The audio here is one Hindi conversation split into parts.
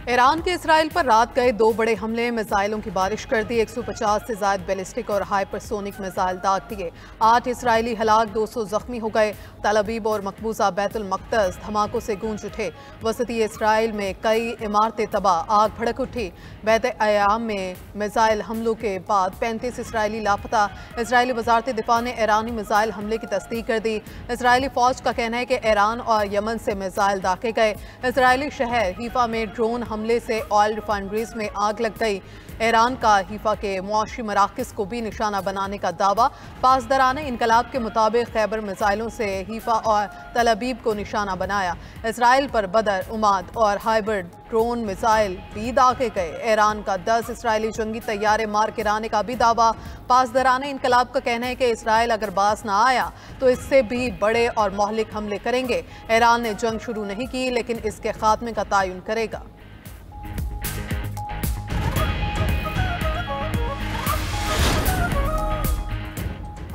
ईरान के इसराइल पर रात गए 2 बड़े हमले, मिसाइलों की बारिश कर दी। 150 से ज्यादा बैलिस्टिक और हाइपरसोनिक मिसाइल दाग दिए। 8 इसराइली हलाक, 200 जख्मी हो गए। तल अबीब और मकबूजा बैतुल मक़दस धमाकों से गूंज उठे। वसती इसराइल में कई इमारतें तबाह, आग भड़क उठी। बैत अयाम में मिसाइल हमलों के बाद 35 इसराइली लापता। इसराइली वजारत दिफा ने ईरानी मिसाइल हमले की तस्दीक कर दी। इसराइली फौज का कहना है कि ईरान और यमन से मिसाइल दागे गए। इसराइली शहर हीफा में ड्रोन हमले से ऑयल रिफाइनरीज में आग लग गई। ईरान का हीफा के मुआशी मराकज़ को भी निशाना बनाने का दावा। पासदारान इनकलाब के मुताबिक खैबर मिसाइलों से हीफा और तल अबीब को निशाना बनाया। इसराइल पर बदर, उमाद और हाइब्रिड ड्रोन मिसाइल भी दागे गए। ईरान का 10 इसराइली जंगी तैयारे मार गिराने का भी दावा। पासदारान इनकलाब का कहना है कि इसराइल अगर बाज ना आया तो इससे भी बड़े और मोहलिक हमले करेंगे। ईरान ने जंग शुरू नहीं की, लेकिन इसके खात्मे का तयन करेगा।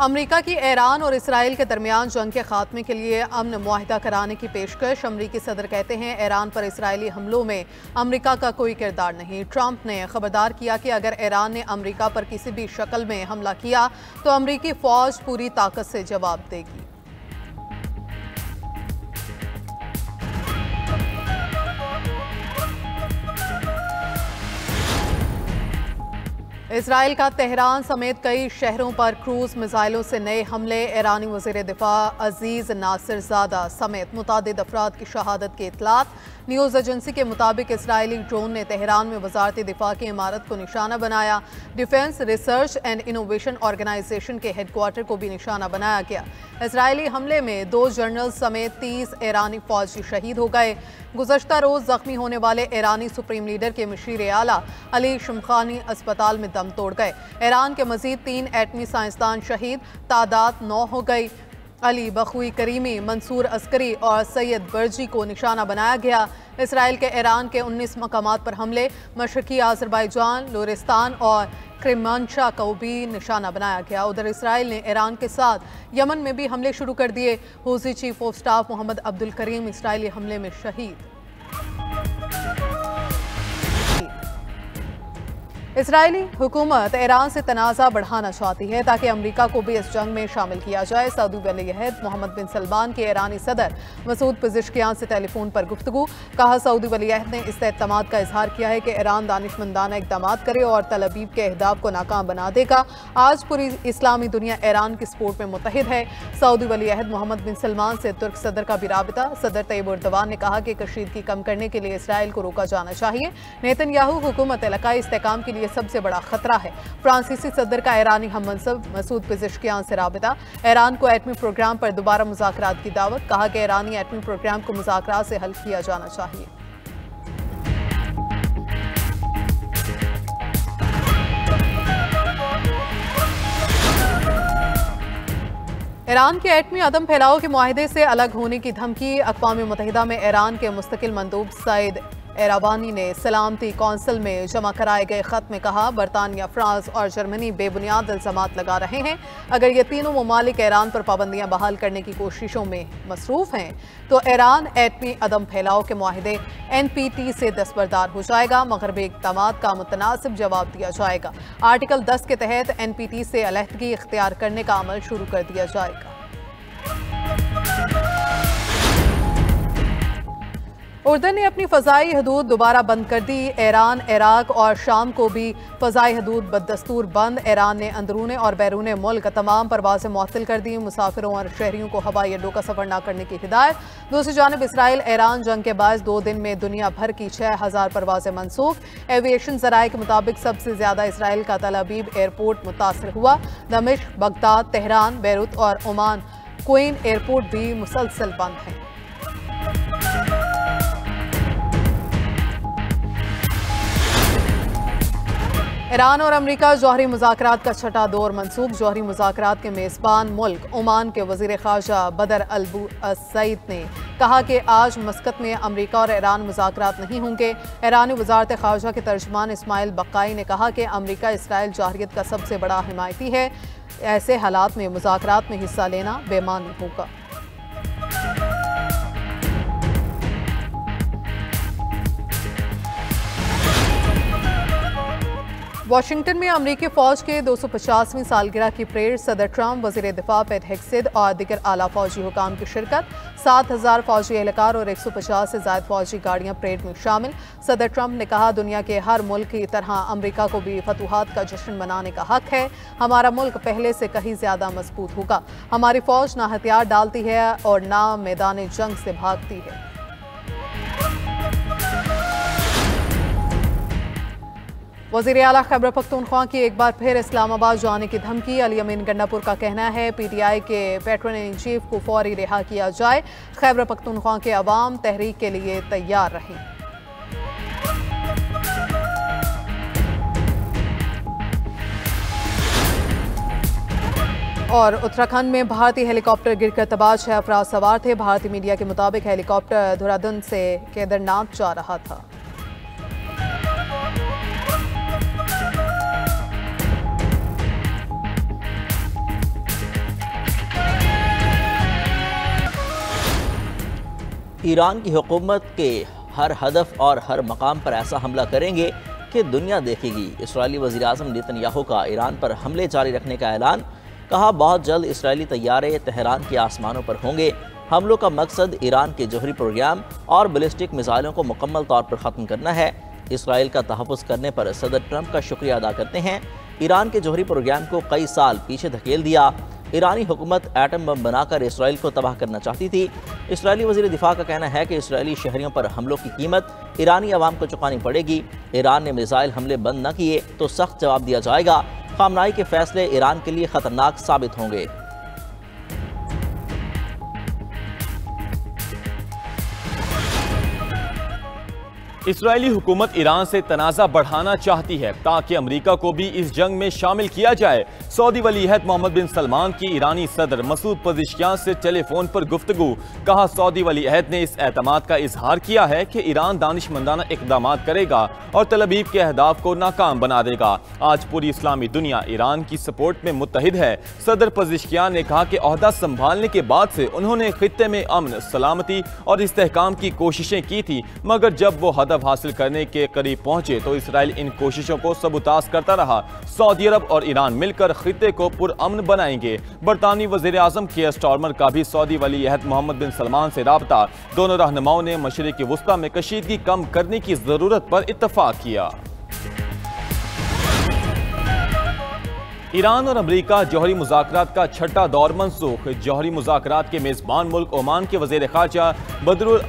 अमरीका की ईरान और इसराइल के दरमियान जंग के खात्मे के लिए अमन मुआहिदा कराने की पेशकश। अमरीकी सदर कहते हैं ईरान पर इसराइली हमलों में अमरीका का कोई किरदार नहीं। ट्रंप ने खबरदार किया कि अगर ईरान ने अमरीका पर किसी भी शक्ल में हमला किया तो अमरीकी फौज पूरी ताकत से जवाब देगी। इसराइल का तेहरान समेत कई शहरों पर क्रूज मिसाइलों से नए हमले। ईरानी वज़ीर दिफा अजीज नासिरजादा समेत मुतादिद अफराद की शहादत की इतलात। न्यूज़ एजेंसी के मुताबिक इसराइली ड्रोन ने तेहरान में वजारत दिफा की इमारत को निशाना बनाया। Defence research and innovation organisation के हेडक्वार्टर को भी निशाना बनाया गया। इसराइली हमले में 2 जनरल समेत 30 ईरानी फौजी शहीद हो गए। गुज़श्ता रोज़ जख्मी होने वाले ईरानी सुप्रीम लीडर के मुशीर आला अली शमखानी अस्पताल में दम तोड़ गए। ईरान के मजीद 3 एटमी साइंसदान शहीद, तादाद 9 हो गई। अली बखुई करीमी, मंसूर अस्करी और सैयद बर्जी को निशाना बनाया गया। इसराइल के ईरान के 19 मकामात पर हमले, मशरकी आज़रबाईजान, लोरिस्तान और क्रिमांशा को भी निशाना बनाया गया। उधर इसराइल ने ईरान के साथ यमन में भी हमले शुरू कर दिए। Houthi chief of staff Mohammed Abdul Karim इसराइली हमले में शहीद। इसराइली हुकूमत ईरान से तनाज़ा बढ़ाना चाहती है ताकि अमरीका को भी इस जंग में शामिल किया जाए। सऊदी वली-ए-अहद मोहम्मद बिन सलमान के ईरानी सदर मसूद पेज़ेश्कियान से टेलीफोन पर गुफ्तगू। कहा, सऊदी वली-ए-अहद ने इस एतमाद का इजहार किया है कि ईरान दानिशमंदाना इक़दाम करे और तल अबीब के अहदाफ को नाकाम बना देगा। आज पूरी इस्लामी दुनिया ईरान की सपोर्ट में मुत्तहिद है। सऊदी वली-ए-अहद मोहम्मद बिन सलमान से तुर्क सदर का भी राबिता। सदर तैयब एर्दोगान ने कहा कि कशीदगी कम करने के लिए इसराइल को रोका जाना चाहिए। नेतन्याहू हुकूमत इलाकाई इस्तेहकाम के लिए सबसे बड़ा खतरा है। फ्रांसीसी सदर का ईरानी हममनसब मसूद पेज़ेश्कियान से राबिता। ईरान को एटमी प्रोग्राम पर दोबारा मुज़ाकरात की दावत। कहा कि ईरानी एटमी प्रोग्राम को मुज़ाकरात से हल किया जाना चाहिए। ईरान के एटमी अदम फैलाव के मुआहदे से अलग होने की धमकी। अक़वाम मुत्तहिदा में ईरान के मुस्तकिल मंदूब सईद एरावानी ने सलामती कौंसिल में जमा कराए गए खत में कहा, बरतानिया, फ्रांस और जर्मनी बेबुनियाद इल्ज़ामात लगा रहे हैं। अगर ये तीनों ममालिक ईरान पर पाबंदियां बहाल करने की कोशिशों में मसरूफ़ हैं तो ईरान एटमी अदम फैलाव के मुआहदे NPT से दस्तबरदार हो जाएगा। मगरबी इक़दामात का मुतनासिब जवाब दिया जाएगा। आर्टिकल 10 के तहत NPT से अलहदगी इख्तियार करने का अमल शुरू कर दिया जाएगा। उर्दन ने अपनी फ़ज़ाई हदूद दोबारा बंद कर दी। ईरान, इराक और शाम को भी फ़ज़ाई हदूद बदस्तूर बंद। ईरान ने अंदरूने और बैरूने मुल्क तमाम परवाज़ें मुअत्तल कर दी। मुसाफिरों और शहरियों को हवाई अड्डों का सफ़र न करने की हिदायत। दूसरी जानिब इसराइल ईरान जंग के बायस 2 दिन में दुनिया भर की 6000 परवाज़ें मनसूख। एविएशन ज़राए के मुताबिक सबसे ज़्यादा इसराइल का तल अबीब एयरपोर्ट मुतासर हुआ। दमिश्क, बगदाद, तेहरान, बैरूत और ओमान क्वीन एयरपोर्ट भी मुसलसल बंद हैं। ईरान और अमरीका जौहरी मुज़ाकरात का छठा दौर मनसूख। जौहरी मुज़ाकरात के मेज़बान मुल्क ओमान के वज़ीर ख़ारजा बदर अल-सईद ने कहा कि आज मस्कत में अमरीका और ईरान मुज़ाकरात नहीं होंगे। ईरानी वज़ारत ख़ारजा के तर्जुमान इस्माइल बक्काई ने कहा कि अमरीका इसराइल जाहिरियत का सबसे बड़ा हिमायती है। ऐसे हालात में मुज़ाकरात में हिस्सा लेना बेमानी होगा। वाशिंगटन में अमरीकी फौज के 250वीं सालगिरह की परेड, सदर ट्रंप, वजीर दिफा पेट हेग्सेथ और दीगर आला फौजी हुकाम की शिरकत। 7000 फौजी एहलकार और 150 से ज्यादा फौजी गाड़ियां परेड में शामिल। सदर ट्रंप ने कहा, दुनिया के हर मुल्क की तरह अमरीका को भी फतूहात का जश्न मनाने का हक है। हमारा मुल्क पहले से कहीं ज्यादा मजबूत होगा। हमारी फौज ना हथियार डालती है और ना मैदान जंग से भागती है। वज़ीर आला खैबर पख्तूनख्वा की एक बार फिर इस्लामाबाद जाने की धमकी। अली अमीन गंडापुर का कहना है, PTI के पैट्रन इन चीफ को फौरी रिहा किया जाए। खैबर पख्तूनख्वा के अवाम तहरीक के लिए तैयार रहें। और उत्तराखंड में भारतीय हेलीकॉप्टर गिरकर तबाह, 6 अफराद सवार थे। भारतीय मीडिया के मुताबिक हेलीकॉप्टर देहरादून से केदारनाथ जा रहा था। ईरान की हुकूमत के हर हदफ और हर मकाम पर ऐसा हमला करेंगे कि दुनिया देखेगी। इस्राएली वज़ीर आज़म नेतन्याहू का ईरान पर हमले जारी रखने का ऐलान। कहा, बहुत जल्द इस्राएली तैयारे तेहरान के आसमानों पर होंगे। हमलों का मकसद ईरान के जौहरी प्रोग्राम और बैलिस्टिक मिसाइलों को मुकम्मल तौर पर ख़त्म करना है। इसराइल का तहफ़्फ़ुज़ करने पर सदर ट्रंप का शुक्रिया अदा करते हैं। ईरान के जौहरी प्रोग्राम को कई साल पीछे धकेल दिया। ईरानी हुकूमत एटम बम बनाकर इसराइल को तबाह करना चाहती थी। इसराइली वज़ीर दिफा का कहना है कि इसराइली शहरियों पर हमलों की कीमत ईरानी अवाम को चुकानी पड़ेगी। ईरान ने मिसाइल हमले बंद न किए तो सख्त जवाब दिया जाएगा। खामनाई के फैसले ईरान के लिए ख़तरनाक साबित होंगे। इस्राएली हुकूमत ईरान से तनाज़ा बढ़ाना चाहती है ताकि अमेरिका को भी इस जंग में शामिल किया जाए। सऊदी वलीअहद मोहम्मद बिन सलमान की ईरानी सदर मसूद पज़ेश्कियान से टेलीफोन पर गुफ्तगू। कहा, सऊदी वलीअहद ने इस एतमाद का इजहार किया है कि ईरान दानिशमंदाना इक़दाम करेगा और तल अवीव के अहदाफ को नाकाम बना देगा। आज पूरी इस्लामी दुनिया ईरान की सपोर्ट में मुत्तहिद है। सदर पज़ेश्कियान ने कहा कि ओहदा संभालने के बाद से उन्होंने खित्ते में अमन, सलामती और इस्तेहकाम की कोशिशें की थी, मगर जब वो हदफ हासिल करने के करीब पहुंचे तो इसराइल इन कोशिशों को सबूताज करता रहा। सऊदी अरब और ईरान मिलकर खित्ते को पुरअमन बनाएंगे। बरतानवी वज़ीर आज़म केयर स्टारमर का भी सऊदी वलीअहद मोहम्मद बिन सलमान से राब्ता। दोनों रहनुमाओं ने मशरिक़ वुस्ता में कशीदगी कम करने की ज़रूरत पर इत्तफाक किया। ईरान और अमेरिका जौहरी मुज़ाकरात का छठा दौर मनसूख। जौहरी मुज़ाकरात के मेज़बान मुल्क ओमान के वज़ीर ख़ारजा बदरुल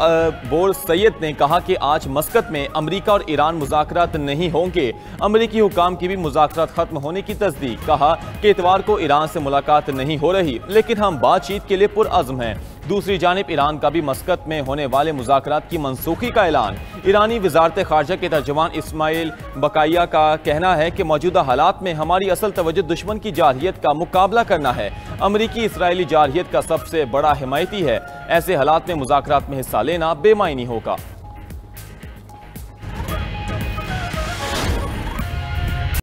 बोर सैयद ने कहा कि आज मस्कत में अमेरिका और ईरान मुज़ाकरात नहीं होंगे। अमेरिकी हुकाम की भी मुज़ाकरात ख़त्म होने की तस्दीक। कहा कि इतवार को ईरान से मुलाकात नहीं हो रही, लेकिन हम बातचीत के लिए पुरअज़्म हैं। दूसरी जानिब ईरान का भी मस्कत में होने वाले मुज़ाकरात की मनसूखी का ऐलान। ईरानी वज़ारत ख़ारजा के तर्जुमान इस्माइल बकाया का कहना है कि मौजूदा हालात में हमारी असल तवज्जो दुश्मन की जारहियत का मुकाबला करना है। अमरीकी इसराइली जारहियत का सबसे बड़ा हिमायती है। ऐसे हालात में मुज़ाकरात में हिस्सा लेना बेमायनी होगा।